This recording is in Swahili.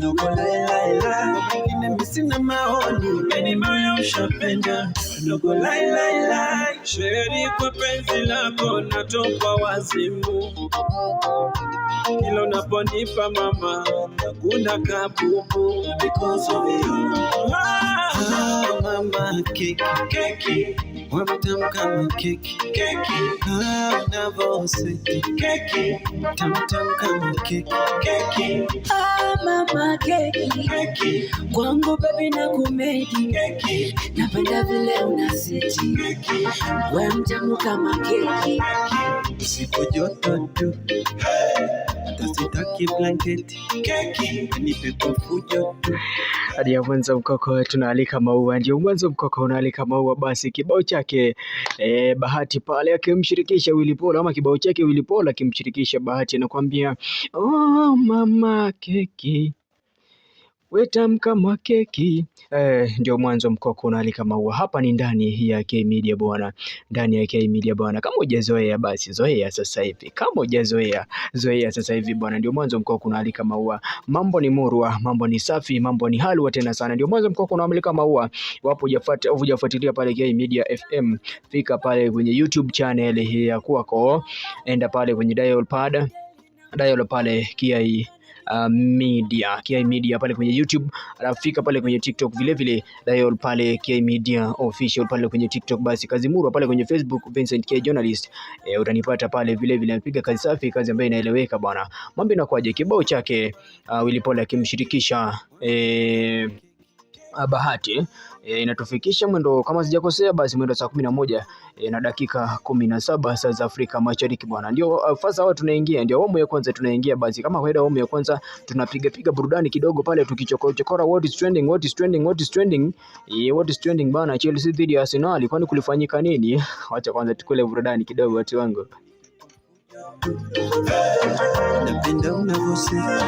Ndogo laila, wengine misina maoni, meni moyo ushapenda. Ndogo laila, sheri kwa penzi lako natoka wazimu. Kilo naponipa mama, nakuna kabubu because of you. Mama keki, wametamu kama keki. Unavoseti keki, tamu kama keki. Mama keki, kwangu baby na kumedi. Napenda vile unaseti, we mtamu kama keki. Usipo joto tu, hata sitaki blanketi. Nipe kwa fujo tu. Hadi ya mwanzo mkoko tunaalika maua, ndio mwanzo mkoko unaalika maua. Basi kibao chake Bahati pale akimshirikisha Willy Paul, ama kibao chake Willy Paul akimshirikisha Bahati, anakuambia oh mama keki wetam kama keki. Ndio mwanzo mkoko unaalika maua. Hapa ni ndani ya K Media bwana, ndani ya K Media bwana. Kama hujazoea basi zoea sasa hivi, kama hujazoea zoea sasa hivi bwana. Ndio mwanzo mkoko unaalika maua. Mambo ni murwa, mambo ni safi, mambo ni halwa tena sana. Ndio mwanzo mkoko unaalika maua. Wapo hujafuatilia pale K Media FM, fika pale kwenye YouTube channel ya kwako, enda pale kwenye dial pale KI Media pale kwenye YouTube, alafika pale kwenye TikTok vile dial pale KI Media official pale kwenye TikTok. Basi kazi murwa pale kwenye Facebook Vincent K Journalist, utanipata pale vile napiga kazi safi, kazi ambayo inaeleweka bwana. Mambo inakwaje? Kibao chake Willy Paul akimshirikisha Bahati inatufikisha mwendo, kama sijakosea basi mwendo saa 11 na dakika 17 saa za Afrika Mashariki bwana. Ndio fasa wao tunaingia, ndio awamu ya kwanza tunaingia. Basi kama kawaida awamu ya kwanza tunapiga burudani kidogo pale, tukichokora what is trending bana. Chelsea dhidi ya Arsenal, kwani kulifanyika nini? Acha kwanza tukule burudani kidogo watu wangu. Napenda unavosema